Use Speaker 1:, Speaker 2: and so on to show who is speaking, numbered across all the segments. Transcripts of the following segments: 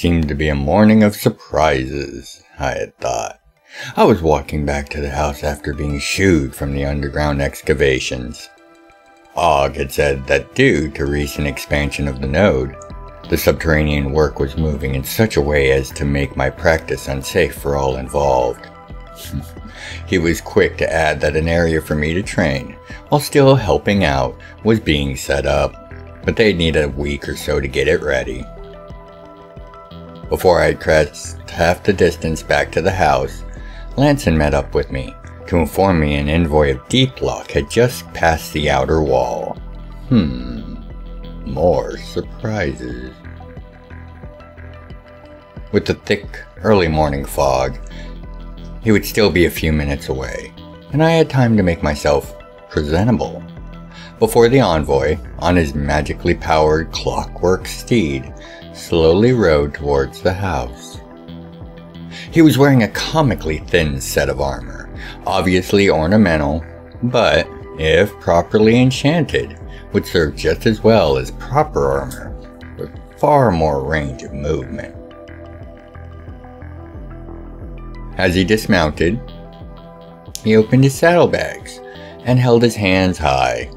Speaker 1: Seemed to be a morning of surprises, I had thought. I was walking back to the house after being shooed from the underground excavations. Og had said that due to recent expansion of the node, the subterranean work was moving in such a way as to make my practice unsafe for all involved. He was quick to add that an area for me to train, while still helping out, was being set up, but they'd need a week or so to get it ready. Before I'd crossed half the distance back to the house, Lanson met up with me to inform me an Envoy of Deep-lock had just passed the outer wall. More surprises. With the thick, early morning fog, he would still be a few minutes away, and I had time to make myself presentable before the envoy, on his magically powered clockwork steed, slowly rode towards the house. He was wearing a comically thin set of armor, obviously ornamental, but, if properly enchanted, would serve just as well as proper armor, with far more range of movement. As he dismounted, he opened his saddlebags and held his hands high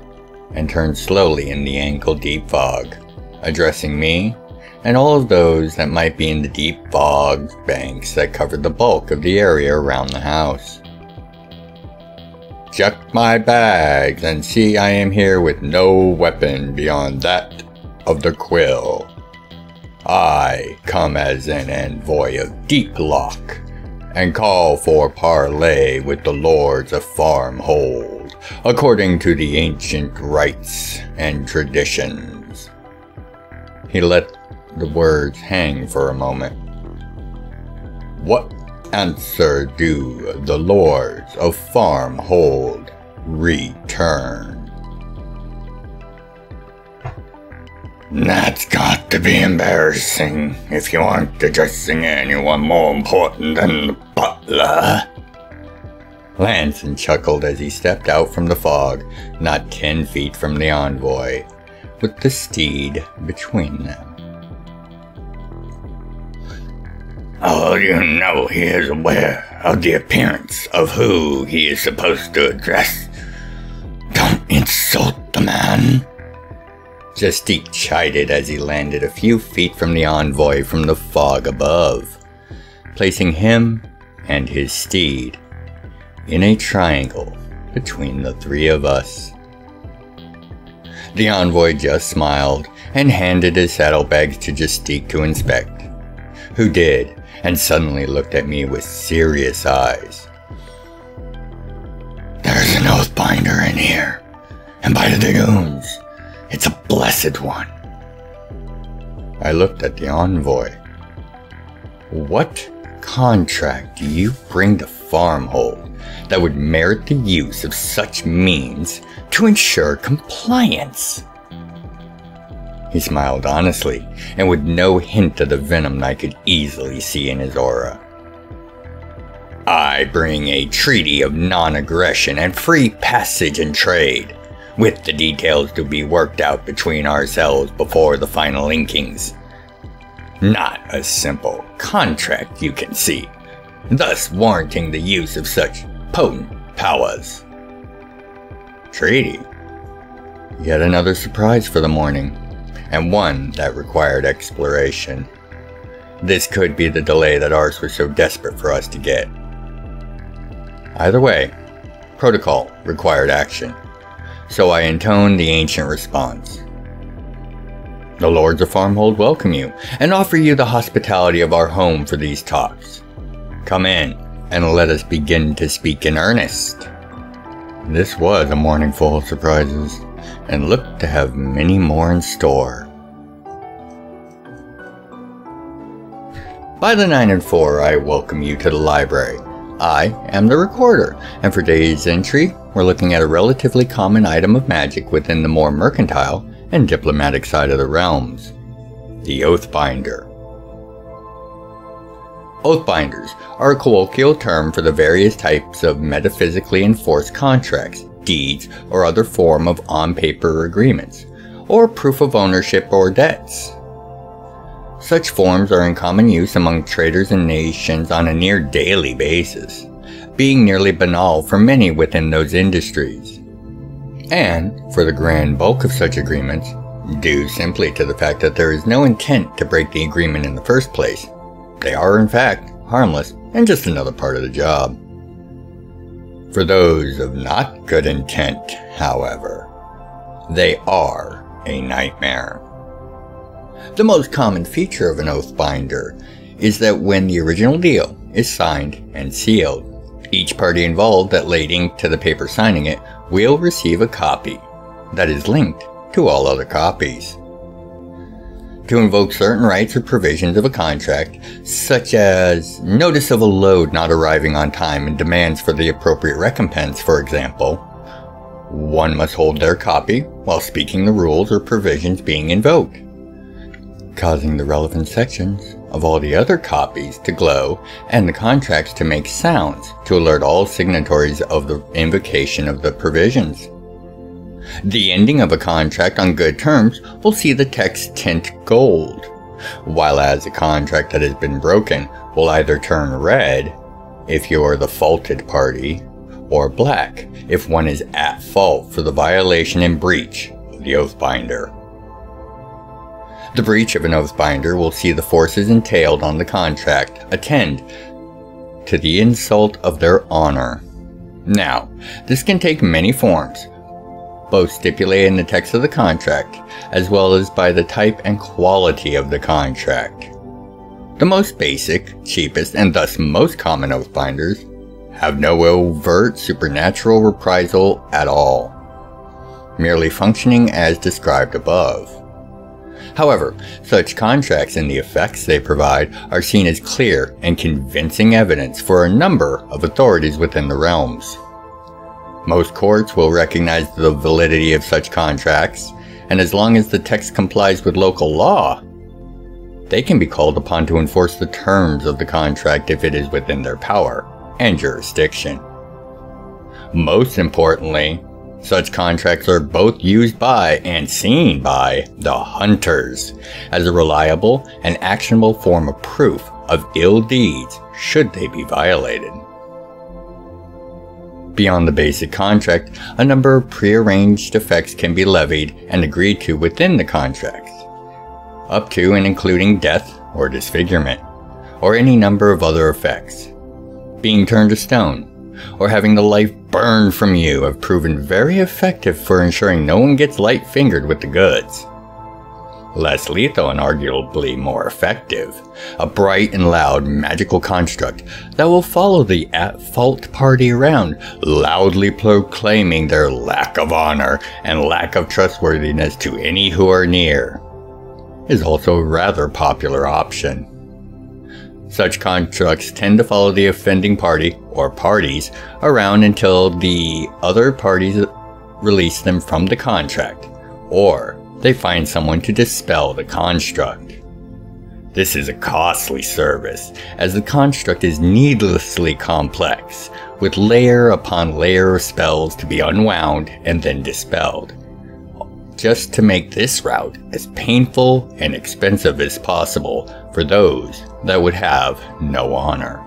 Speaker 1: and turned slowly in the ankle-deep fog, addressing me and all of those that might be in the deep fog banks that covered the bulk of the area around the house. Check my bags and see I am here with no weapon beyond that of the quill. I come as an Envoy of Deep-lock and call for parley with the Lords of Farmhold, according to the ancient rites and traditions. He let the words hang for a moment. What answer do the Lords of Farmhold return? That's got to be embarrassing if you aren't addressing anyone more important than the butler. Lanson chuckled as he stepped out from the fog, not 10 feet from the envoy, with the steed between them. Oh, you know he is aware of the appearance of who he is supposed to address. Don't insult the man. Justique chided as he landed a few feet from the envoy from the fog above, placing him and his steed in a triangle between the three of us. The envoy just smiled and handed his saddlebags to Justique to inspect, who did, and suddenly looked at me with serious eyes. There's an Oathbinder in here, and by the goons, it's a blessed one. I looked at the envoy. What contract do you bring to Farmhold that would merit the use of such means to ensure compliance? He smiled honestly, and with no hint of the venom I could easily see in his aura. I bring a treaty of non-aggression and free passage and trade, with the details to be worked out between ourselves before the final inkings. Not a simple contract, you can see, thus warranting the use of such potent powers. Treaty? Yet another surprise for the morning, and one that required exploration. This could be the delay that Ars was so desperate for us to get. Either way, protocol required action, so I intoned the ancient response. The Lords of Farmhold welcome you, and offer you the hospitality of our home for these talks. Come in, and let us begin to speak in earnest. This was a morning full of surprises, and looked to have many more in store. By the 9 and 4, I welcome you to the library. I am the recorder, and for today's entry, we're looking at a relatively common item of magic within the more mercantile and diplomatic side of the realms, the Oathbinder. Oathbinders are a colloquial term for the various types of metaphysically enforced contracts, deeds, or other form of on-paper agreements, or proof of ownership or debts. Such forms are in common use among traders and nations on a near daily basis, being nearly banal for many within those industries. And, for the grand bulk of such agreements, due simply to the fact that there is no intent to break the agreement in the first place, they are in fact harmless and just another part of the job. For those of not good intent, however, they are a nightmare. The most common feature of an Oathbinder is that when the original deal is signed and sealed, each party involved that laid ink to the paper signing it will receive a copy that is linked to all other copies. To invoke certain rights or provisions of a contract, such as notice of a load not arriving on time and demands for the appropriate recompense, for example, one must hold their copy while speaking the rules or provisions being invoked, causing the relevant sections of all the other copies to glow and the contracts to make sounds to alert all signatories of the invocation of the provisions. The ending of a contract on good terms will see the text tint gold, while as a contract that has been broken will either turn red if you're the faulted party, or black if one is at fault for the violation and breach of the Oathbinder. The breach of an Oathbinder will see the forces entailed on the contract attend to the insult of their honor. Now, this can take many forms, both stipulated in the text of the contract, as well as by the type and quality of the contract. The most basic, cheapest, and thus most common Oathbinders have no overt supernatural reprisal at all, merely functioning as described above. However, such contracts and the effects they provide are seen as clear and convincing evidence for a number of authorities within the realms. Most courts will recognize the validity of such contracts, and as long as the text complies with local law, they can be called upon to enforce the terms of the contract if it is within their power and jurisdiction. Most importantly, such contracts are both used by and seen by the hunters as a reliable and actionable form of proof of ill deeds should they be violated. Beyond the basic contract, a number of prearranged effects can be levied and agreed to within the contracts, up to and including death or disfigurement, or any number of other effects. Being turned to stone, or having the life burned from you have proven very effective for ensuring no one gets light-fingered with the goods. Less lethal and arguably more effective, a bright and loud magical construct that will follow the at-fault party around, loudly proclaiming their lack of honor and lack of trustworthiness to any who are near, is also a rather popular option. Such constructs tend to follow the offending party, or parties, around until the other parties release them from the contract, or they find someone to dispel the construct. This is a costly service, as the construct is needlessly complex, with layer upon layer of spells to be unwound and then dispelled, just to make this route as painful and expensive as possible for those that would have no honor.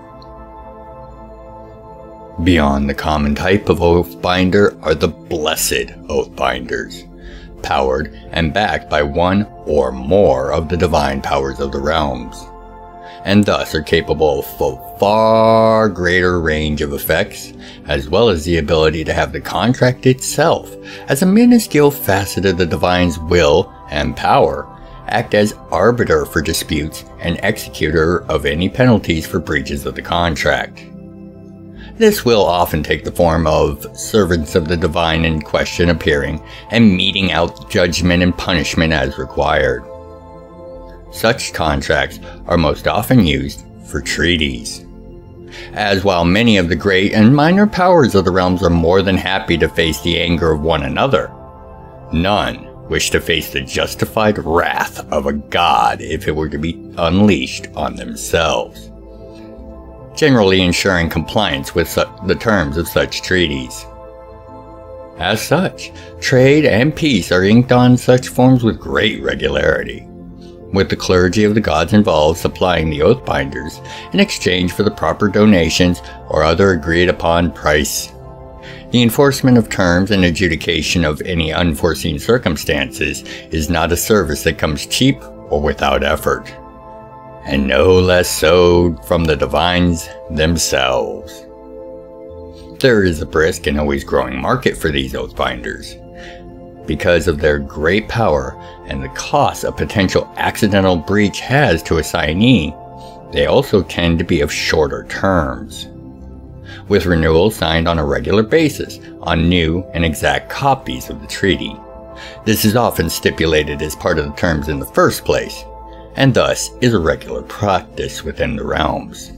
Speaker 1: Beyond the common type of Oathbinder are the blessed Oathbinders, powered and backed by one or more of the divine powers of the realms, and thus are capable of a far greater range of effects, as well as the ability to have the contract itself, as a minuscule facet of the divine's will and power, act as arbiter for disputes and executor of any penalties for breaches of the contract. This will often take the form of servants of the divine in question appearing and meting out judgment and punishment as required. Such contracts are most often used for treaties, as while many of the great and minor powers of the realms are more than happy to face the anger of one another, none wish to face the justified wrath of a god if it were to be unleashed on themselves, generally ensuring compliance with the terms of such treaties. As such, trade and peace are inked on such forms with great regularity, with the clergy of the gods involved supplying the Oathbinders in exchange for the proper donations or other agreed upon price. The enforcement of terms and adjudication of any unforeseen circumstances is not a service that comes cheap or without effort, and no less so from the divines themselves. There is a brisk and always growing market for these Oathbinders. Because of their great power and the cost a potential accidental breach has to a signee, they also tend to be of shorter terms, with renewals signed on a regular basis on new and exact copies of the treaty. This is often stipulated as part of the terms in the first place, and thus is a regular practice within the realms.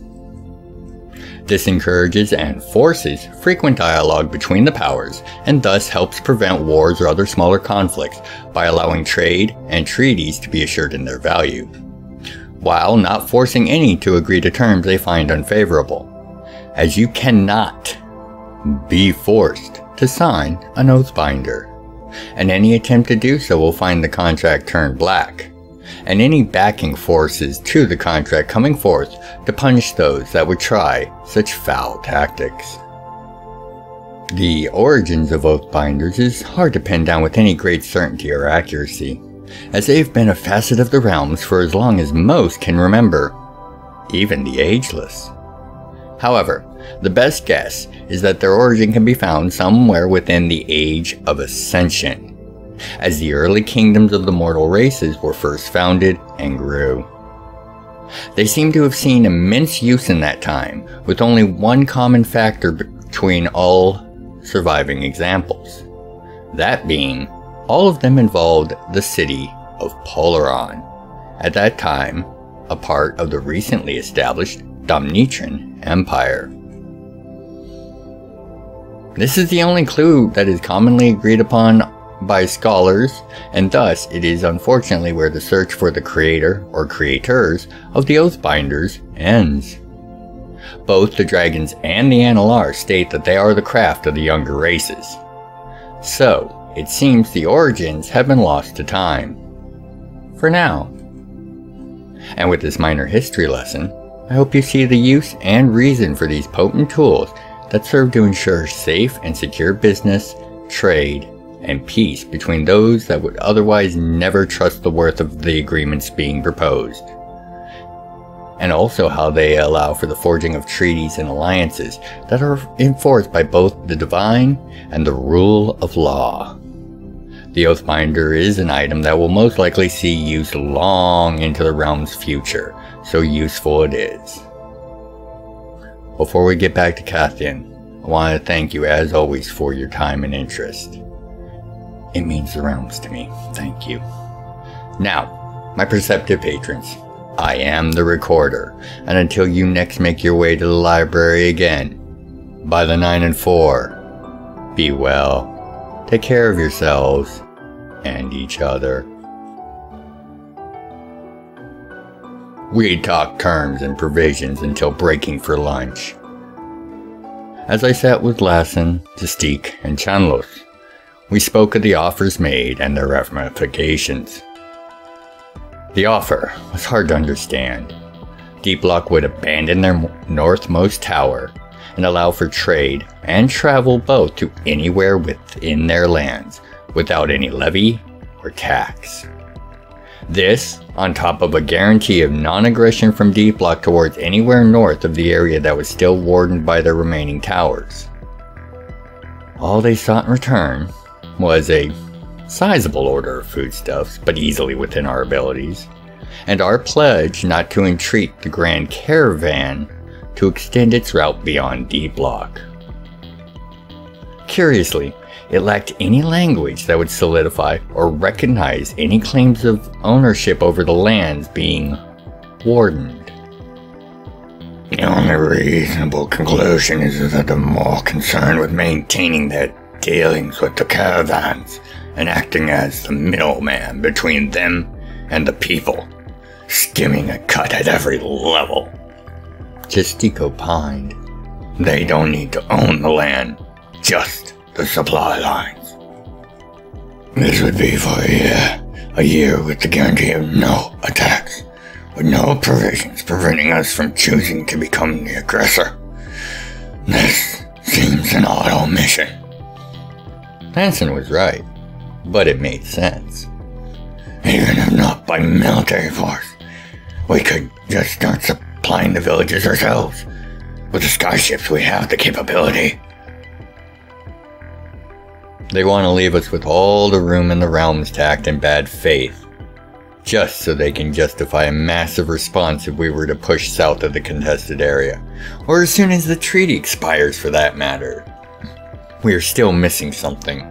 Speaker 1: This encourages and forces frequent dialogue between the powers, and thus helps prevent wars or other smaller conflicts by allowing trade and treaties to be assured in their value, while not forcing any to agree to terms they find unfavorable, as you cannot be forced to sign an Oathbinder, and any attempt to do so will find the contract turned black, and any backing forces to the contract coming forth to punish those that would try such foul tactics. The origins of Oathbinders is hard to pin down with any great certainty or accuracy, as they've been a facet of the realms for as long as most can remember, even the ageless. However, the best guess is that their origin can be found somewhere within the Age of Ascension, as the early kingdoms of the mortal races were first founded and grew. They seem to have seen immense use in that time, with only one common factor between all surviving examples. That being, all of them involved the city of Polaron, at that time a part of the recently established Domnitran Empire. This is the only clue that is commonly agreed upon by scholars, and thus it is unfortunately where the search for the creator or creators of the Oathbinders ends. Both the dragons and the Analar state that they are the craft of the younger races. So, it seems the origins have been lost to time. For now. And with this minor history lesson, I hope you see the use and reason for these potent tools that serve to ensure safe and secure business, trade, and peace between those that would otherwise never trust the worth of the agreements being proposed. And also how they allow for the forging of treaties and alliances that are enforced by both the divine and the rule of law. The Oathbinder is an item that will most likely see use long into the realm's future, so useful it is. Before we get back to Katheon, I want to thank you as always for your time and interest. It means the realms to me. Thank you. Now, my perceptive patrons, I am the Recorder, and until you next make your way to the library again, by the 9 and 4, be well, take care of yourselves and each other. We talked terms and provisions until breaking for lunch. As I sat with Lassen, Justique, and Chanlos, we spoke of the offers made and their ramifications. The offer was hard to understand. Deep-lock would abandon their northmost tower and allow for trade and travel both to anywhere within their lands without any levy or tax. This, on top of a guarantee of non-aggression from Deep-lock towards anywhere north of the area that was still wardened by their remaining towers. All they sought in return was a sizable order of foodstuffs, but easily within our abilities, and our pledge not to entreat the Grand Caravan to extend its route beyond Deep-lock. Curiously, it lacked any language that would solidify or recognize any claims of ownership over the lands being wardened.
Speaker 2: The only reasonable conclusion is that they're more concerned with maintaining their dealings with the caravans and acting as the middleman between them and the people, skimming a cut at every level.
Speaker 1: Justique opined.
Speaker 2: They don't need to own the land, just the supply lines. This would be for a A year with the guarantee of no attacks, with no provisions preventing us from choosing to become the aggressor. This seems an odd omission.
Speaker 1: Hansen was right, but it made sense.
Speaker 2: Even if not by military force, we could just start supplying the villages ourselves. With the skyships, we have the capability.
Speaker 1: They want to leave us with all the room in the realms tact in bad faith, just so they can justify a massive response if we were to push south of the contested area, or as soon as the treaty expires for that matter. We are still missing something.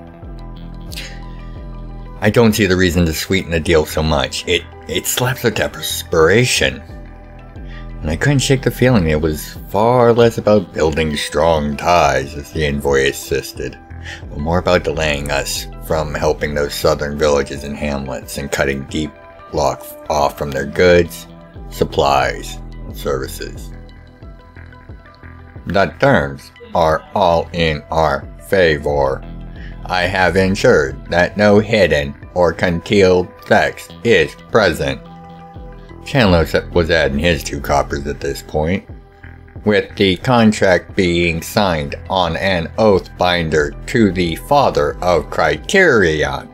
Speaker 1: I don't see the reason to sweeten the deal so much. It slaps with desperation. And I couldn't shake the feeling it was far less about building strong ties, as the envoy insisted, but more about delaying us from helping those southern villages and hamlets and cutting Deep-lock off from their goods, supplies, and services. The terms are all in our favor. I have ensured that no hidden or concealed text is present. Chandler was adding his 2 coppers at this point, with the contract being signed on an Oathbinder to the father of Katheon,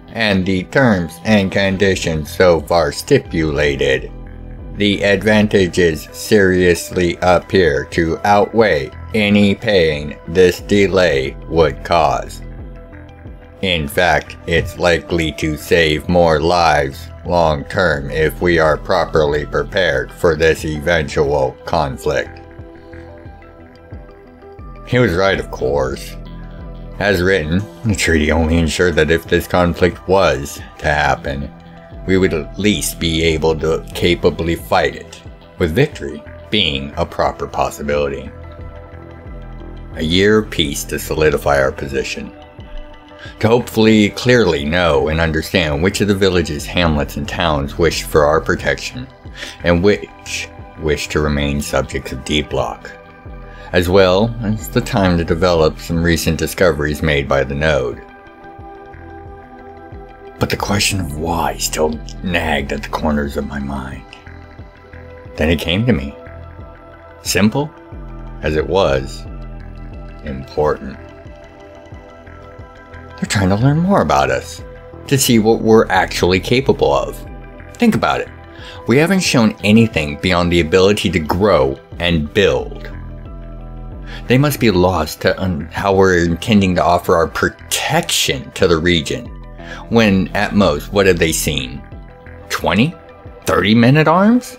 Speaker 1: and the terms and conditions so far stipulated. The advantages seriously appear to outweigh any pain this delay would cause. In fact, it's likely to save more lives long term if we are properly prepared for this eventual conflict. He was right, of course. As written, the treaty only ensured that if this conflict was to happen, we would at least be able to capably fight it, with victory being a proper possibility. A year of peace to solidify our position. To hopefully clearly know and understand which of the villages, hamlets, and towns wished for our protection, and which wished to remain subjects of Deep-lock, as well as the time to develop some recent discoveries made by the node. But the question of why still nagged at the corners of my mind. Then it came to me. Simple as it was, important. They're trying to learn more about us, to see what we're actually capable of. Think about it. We haven't shown anything beyond the ability to grow and build. They must be lost to how we're intending to offer our protection to the region, when at most, what have they seen? 20? 30 men-at-arms?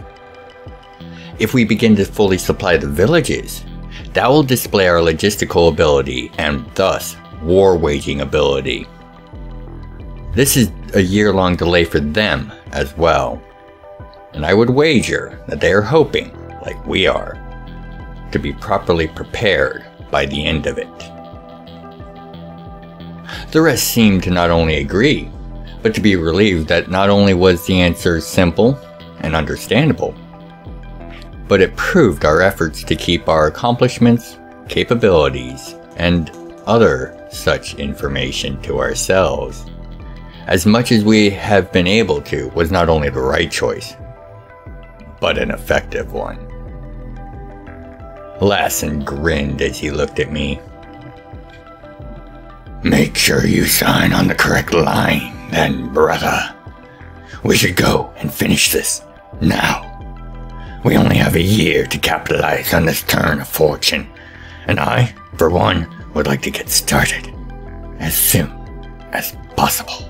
Speaker 1: If we begin to fully supply the villages, that will display our logistical ability and thus war-waging ability. This is a year-long delay for them as well, and I would wager that they are hoping, like we are, to be properly prepared by the end of it. The rest seemed to not only agree, but to be relieved that not only was the answer simple and understandable, but it proved our efforts to keep our accomplishments, capabilities, and other such information to ourselves, as much as we have been able to, was not only the right choice, but an effective one. Lassen grinned as he looked at me.
Speaker 2: Make sure you sign on the correct line, then, brother. We should go and finish this now. We only have a year to capitalize on this turn of fortune, and I, for one, would like to get started as soon as possible.